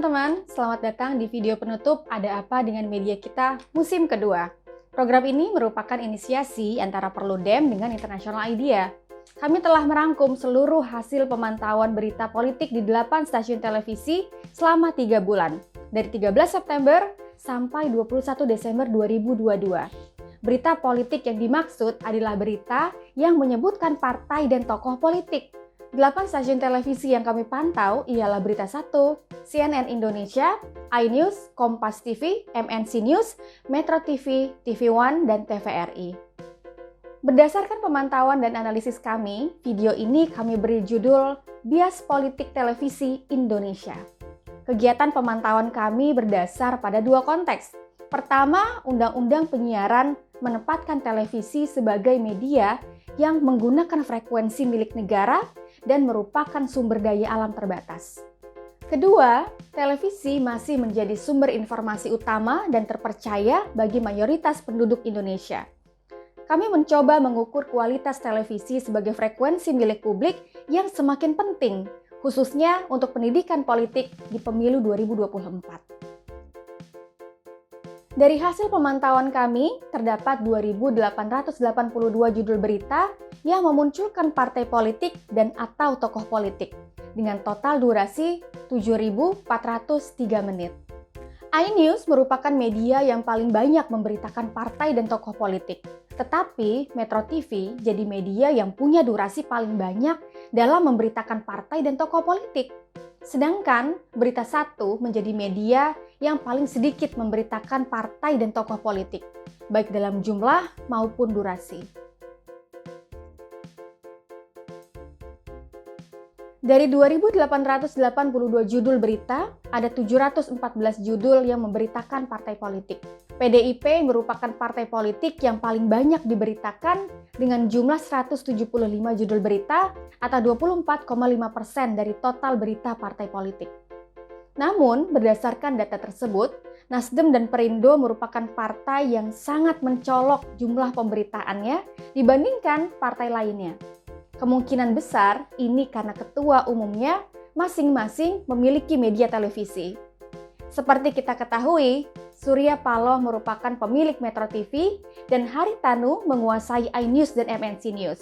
teman-teman, selamat datang di video penutup Ada Apa Dengan Media Kita musim kedua. Program ini merupakan inisiasi antara Perludem dengan International Idea. Kami telah merangkum seluruh hasil pemantauan berita politik di 8 stasiun televisi selama 3 bulan, dari 13 September sampai 21 Desember 2022. Berita politik yang dimaksud adalah berita yang menyebutkan partai dan tokoh politik. 8 stasiun televisi yang kami pantau ialah Berita 1, CNN Indonesia, iNews, Kompas TV, MNC News, Metro TV, TV One, dan TVRI. Berdasarkan pemantauan dan analisis kami, video ini kami beri judul Bias Politik Televisi Indonesia. Kegiatan pemantauan kami berdasar pada 2 konteks. Pertama, Undang-Undang Penyiaran menempatkan televisi sebagai media yang menggunakan frekuensi milik negara dan merupakan sumber daya alam terbatas. Kedua, televisi masih menjadi sumber informasi utama dan terpercaya bagi mayoritas penduduk Indonesia. Kami mencoba mengukur kualitas televisi sebagai frekuensi milik publik yang semakin penting, khususnya untuk pendidikan politik di pemilu 2024. Dari hasil pemantauan kami, terdapat 2.882 judul berita yang memunculkan partai politik dan atau tokoh politik, dengan total durasi 7.403 menit. iNews merupakan media yang paling banyak memberitakan partai dan tokoh politik, tetapi Metro TV jadi media yang punya durasi paling banyak dalam memberitakan partai dan tokoh politik. Sedangkan Berita 1 menjadi media yang paling sedikit memberitakan partai dan tokoh politik, baik dalam jumlah maupun durasi. Dari 2.882 judul berita, ada 714 judul yang memberitakan partai politik. PDIP merupakan partai politik yang paling banyak diberitakan dengan jumlah 175 judul berita atau 24,5% dari total berita partai politik. Namun, berdasarkan data tersebut, Nasdem dan Perindo merupakan partai yang sangat mencolok jumlah pemberitaannya dibandingkan partai lainnya. Kemungkinan besar ini karena ketua umumnya masing-masing memiliki media televisi. Seperti kita ketahui, Surya Paloh merupakan pemilik Metro TV dan Haritanu menguasai iNews dan MNC News.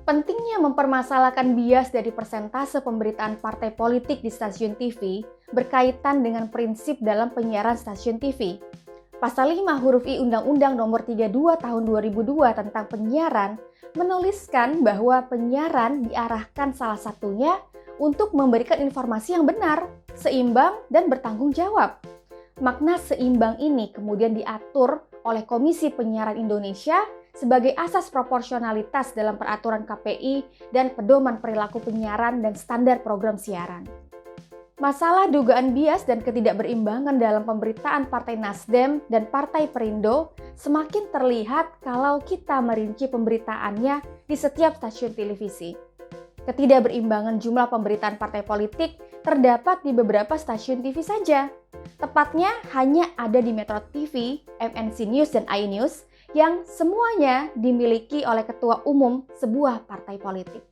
Pentingnya mempermasalahkan bias dari persentase pemberitaan partai politik di stasiun TV berkaitan dengan prinsip dalam penyiaran stasiun TV. Pasal 5 huruf I Undang-Undang Nomor 32 Tahun 2002 tentang penyiaran menuliskan bahwa penyiaran diarahkan salah satunya untuk memberikan informasi yang benar, seimbang, dan bertanggung jawab. Makna seimbang ini kemudian diatur oleh Komisi Penyiaran Indonesia sebagai asas proporsionalitas dalam peraturan KPI dan pedoman perilaku penyiaran dan standar program siaran. Masalah dugaan bias dan ketidakberimbangan dalam pemberitaan Partai Nasdem dan Partai Perindo semakin terlihat kalau kita merinci pemberitaannya di setiap stasiun televisi. Ketidakberimbangan jumlah pemberitaan partai politik terdapat di beberapa stasiun TV saja. Tepatnya hanya ada di Metro TV, MNC News, dan iNews yang semuanya dimiliki oleh ketua umum sebuah partai politik.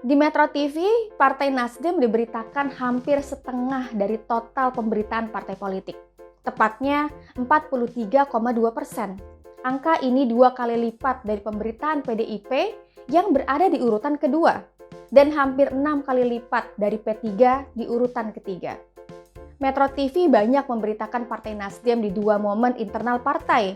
Di Metro TV, Partai Nasdem diberitakan hampir setengah dari total pemberitaan partai politik, tepatnya 43,2%. Angka ini 2 kali lipat dari pemberitaan PDIP yang berada di urutan kedua, dan hampir 6 kali lipat dari P3 di urutan ketiga. Metro TV banyak memberitakan Partai Nasdem di 2 momen internal partai.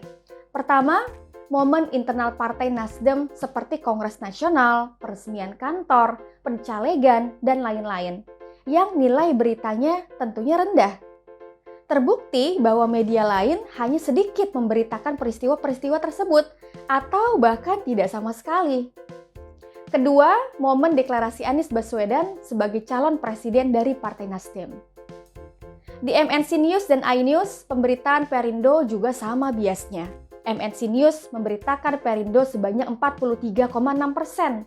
Pertama, momen internal Partai Nasdem seperti Kongres Nasional, peresmian kantor, pencalegan, dan lain-lain, yang nilai beritanya tentunya rendah. Terbukti bahwa media lain hanya sedikit memberitakan peristiwa-peristiwa tersebut, atau bahkan tidak sama sekali. Kedua, momen deklarasi Anies Baswedan sebagai calon presiden dari Partai Nasdem. Di MNC News dan iNews, pemberitaan Perindo juga sama biasnya. MNC News memberitakan Perindo sebanyak 43,6%.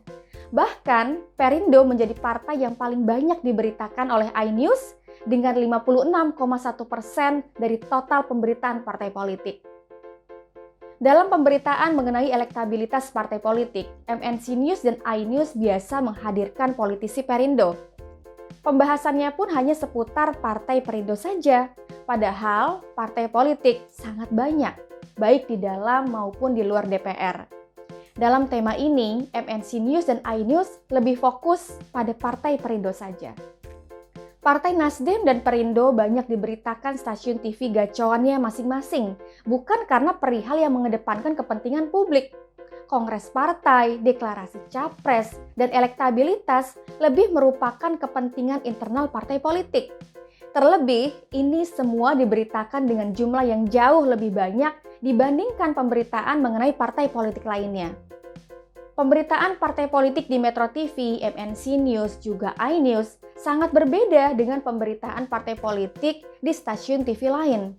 Bahkan, Perindo menjadi partai yang paling banyak diberitakan oleh iNews dengan 56,1% dari total pemberitaan partai politik. Dalam pemberitaan mengenai elektabilitas partai politik, MNC News dan iNews biasa menghadirkan politisi Perindo. Pembahasannya pun hanya seputar Partai Perindo saja, padahal partai politik sangat banyak, baik di dalam maupun di luar DPR. Dalam tema ini, MNC News dan iNews lebih fokus pada Partai Perindo saja. Partai Nasdem dan Perindo banyak diberitakan stasiun TV gacoannya masing-masing, bukan karena perihal yang mengedepankan kepentingan publik. Kongres partai, deklarasi capres, dan elektabilitas lebih merupakan kepentingan internal partai politik. Terlebih, ini semua diberitakan dengan jumlah yang jauh lebih banyak dibandingkan pemberitaan mengenai partai politik lainnya. Pemberitaan partai politik di Metro TV, MNC News, juga iNews sangat berbeda dengan pemberitaan partai politik di stasiun TV lain.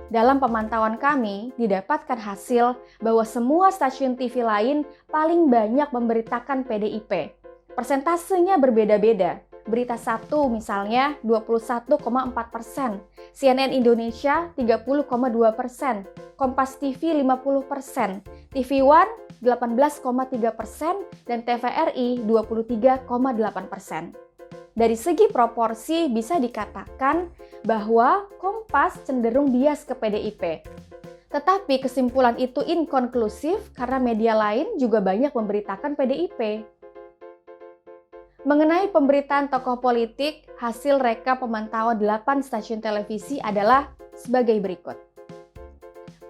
Dalam pemantauan kami, didapatkan hasil bahwa semua stasiun TV lain paling banyak memberitakan PDIP. Persentasenya berbeda-beda. Berita 1 misalnya 21,4%, CNN Indonesia 30,2%, Kompas TV 50%, TV One 18,3%, dan TVRI 23,8%. Dari segi proporsi bisa dikatakan bahwa Kompas cenderung bias ke PDIP. Tetapi kesimpulan itu inkonklusif karena media lain juga banyak memberitakan PDIP. Mengenai pemberitaan tokoh politik, hasil rekap pemantauan 8 stasiun televisi adalah sebagai berikut.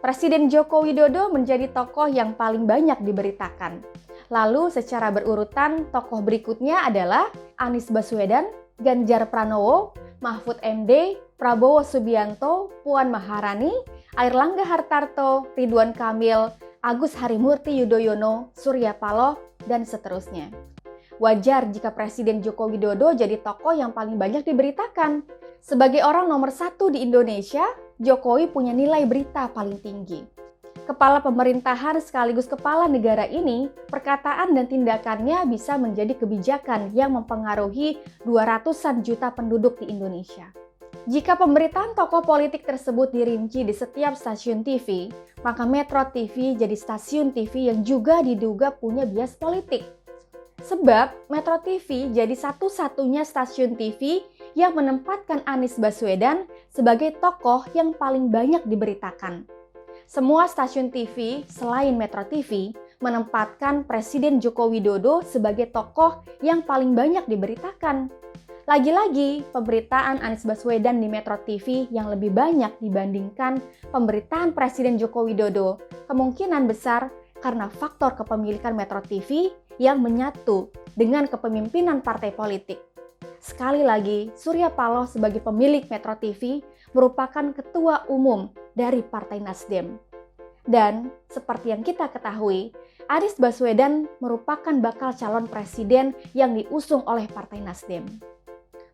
Presiden Joko Widodo menjadi tokoh yang paling banyak diberitakan. Lalu secara berurutan tokoh berikutnya adalah Anies Baswedan, Ganjar Pranowo, Mahfud MD, Prabowo Subianto, Puan Maharani, Airlangga Hartarto, Ridwan Kamil, Agus Harimurti Yudhoyono, Surya Paloh, dan seterusnya. Wajar jika Presiden Joko Widodo jadi tokoh yang paling banyak diberitakan. Sebagai orang nomor 1 di Indonesia, Jokowi punya nilai berita paling tinggi. Kepala pemerintahan sekaligus kepala negara ini, perkataan dan tindakannya bisa menjadi kebijakan yang mempengaruhi 200-an juta penduduk di Indonesia. Jika pemberitaan tokoh politik tersebut dirinci di setiap stasiun TV, maka Metro TV jadi stasiun TV yang juga diduga punya bias politik. Sebab Metro TV jadi satu-satunya stasiun TV yang menempatkan Anies Baswedan sebagai tokoh yang paling banyak diberitakan. Semua stasiun TV selain Metro TV menempatkan Presiden Joko Widodo sebagai tokoh yang paling banyak diberitakan. Lagi-lagi, pemberitaan Anies Baswedan di Metro TV yang lebih banyak dibandingkan pemberitaan Presiden Joko Widodo kemungkinan besar karena faktor kepemilikan Metro TV yang menyatu dengan kepemimpinan partai politik. Sekali lagi, Surya Paloh sebagai pemilik Metro TV merupakan ketua umum dari Partai Nasdem. Dan seperti yang kita ketahui, Anies Baswedan merupakan bakal calon presiden yang diusung oleh Partai Nasdem.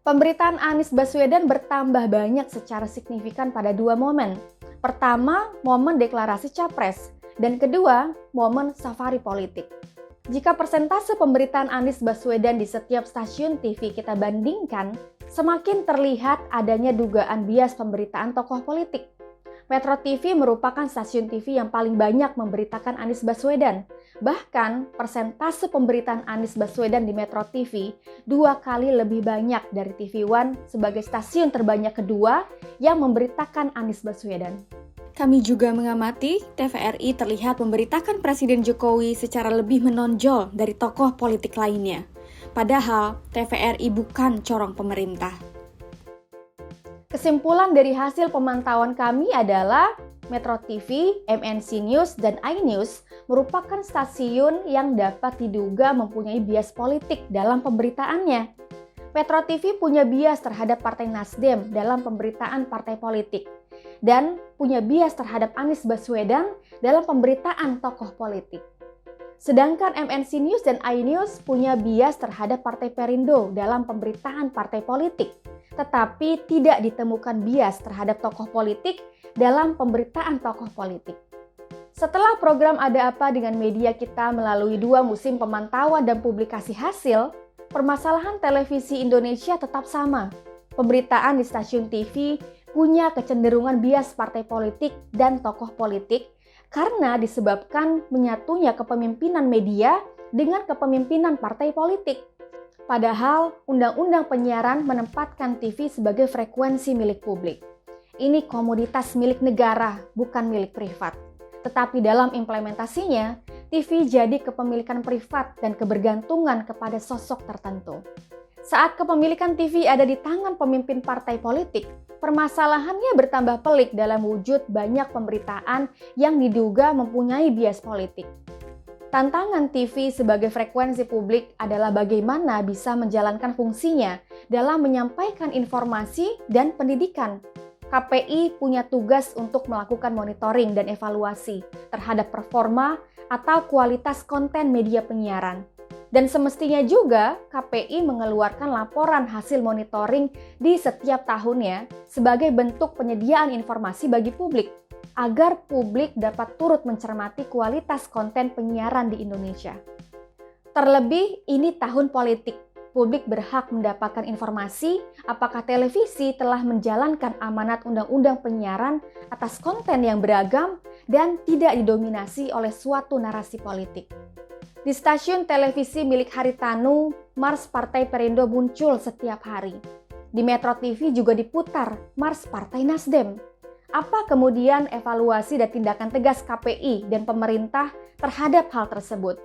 Pemberitaan Anies Baswedan bertambah banyak secara signifikan pada 2 momen. Pertama, momen deklarasi capres, dan kedua, momen safari politik. Jika persentase pemberitaan Anies Baswedan di setiap stasiun TV kita bandingkan, semakin terlihat adanya dugaan bias pemberitaan tokoh politik. Metro TV merupakan stasiun TV yang paling banyak memberitakan Anies Baswedan. Bahkan, persentase pemberitaan Anies Baswedan di Metro TV 2 kali lebih banyak dari TV One sebagai stasiun terbanyak kedua yang memberitakan Anies Baswedan. Kami juga mengamati TVRI terlihat memberitakan Presiden Jokowi secara lebih menonjol dari tokoh politik lainnya. Padahal TVRI bukan corong pemerintah. Kesimpulan dari hasil pemantauan kami adalah Metro TV, MNC News, dan iNews merupakan stasiun yang dapat diduga mempunyai bias politik dalam pemberitaannya. Metro TV punya bias terhadap Partai Nasdem dalam pemberitaan partai politik, dan punya bias terhadap Anies Baswedan dalam pemberitaan tokoh politik. Sedangkan MNC News dan iNews punya bias terhadap Partai Perindo dalam pemberitaan partai politik, tetapi tidak ditemukan bias terhadap tokoh politik dalam pemberitaan tokoh politik. Setelah program Ada Apa Dengan Media kita melalui 2 musim pemantauan dan publikasi hasil, permasalahan televisi Indonesia tetap sama. Pemberitaan di stasiun TV punya kecenderungan bias partai politik dan tokoh politik karena disebabkan menyatunya kepemimpinan media dengan kepemimpinan partai politik. Padahal, Undang-Undang Penyiaran menempatkan TV sebagai frekuensi milik publik. Ini komoditas milik negara, bukan milik privat. Tetapi dalam implementasinya, TV jadi kepemilikan privat dan kebergantungan kepada sosok tertentu. Saat kepemilikan TV ada di tangan pemimpin partai politik, permasalahannya bertambah pelik dalam wujud banyak pemberitaan yang diduga mempunyai bias politik. Tantangan TV sebagai frekuensi publik adalah bagaimana bisa menjalankan fungsinya dalam menyampaikan informasi dan pendidikan. KPI punya tugas untuk melakukan monitoring dan evaluasi terhadap performa atau kualitas konten media penyiaran. Dan semestinya juga KPI mengeluarkan laporan hasil monitoring di setiap tahunnya sebagai bentuk penyediaan informasi bagi publik, agar publik dapat turut mencermati kualitas konten penyiaran di Indonesia. Terlebih, ini tahun politik. Publik berhak mendapatkan informasi apakah televisi telah menjalankan amanat Undang-Undang Penyiaran atas konten yang beragam dan tidak didominasi oleh suatu narasi politik. Di stasiun televisi milik Haritanu, Mars Partai Perindo muncul setiap hari. Di Metro TV juga diputar Mars Partai Nasdem. Apa kemudian evaluasi dan tindakan tegas KPI dan pemerintah terhadap hal tersebut?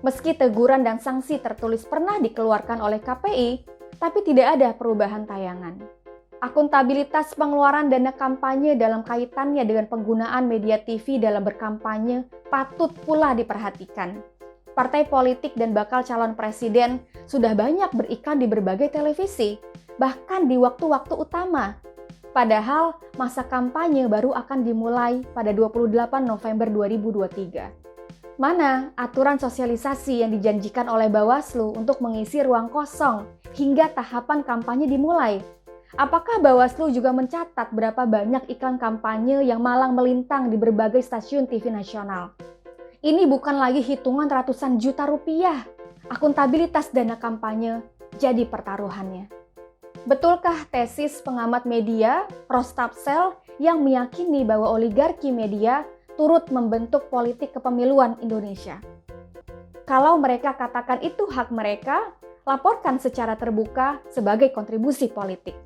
Meski teguran dan sanksi tertulis pernah dikeluarkan oleh KPI, tapi tidak ada perubahan tayangan. Akuntabilitas pengeluaran dana kampanye dalam kaitannya dengan penggunaan media TV dalam berkampanye patut pula diperhatikan. Partai politik dan bakal calon presiden sudah banyak beriklan di berbagai televisi, bahkan di waktu-waktu utama. Padahal masa kampanye baru akan dimulai pada 28 November 2023. Mana aturan sosialisasi yang dijanjikan oleh Bawaslu untuk mengisi ruang kosong hingga tahapan kampanye dimulai? Apakah Bawaslu juga mencatat berapa banyak iklan kampanye yang malang melintang di berbagai stasiun TV nasional? Ini bukan lagi hitungan ratusan juta rupiah. Akuntabilitas dana kampanye jadi pertaruhannya. Betulkah tesis pengamat media, Rostapsel, yang meyakini bahwa oligarki media turut membentuk politik kepemiluan Indonesia? Kalau mereka katakan itu hak mereka, laporkan secara terbuka sebagai kontribusi politik.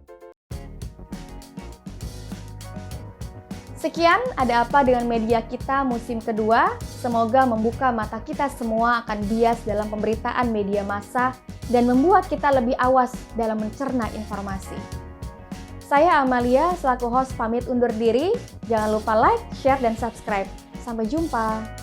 Sekian Ada Apa Dengan Media Kita musim kedua. Semoga membuka mata kita semua akan bias dalam pemberitaan media massa dan membuat kita lebih awas dalam mencerna informasi. Saya Amalia selaku host pamit undur diri. Jangan lupa like, share, dan subscribe. Sampai jumpa.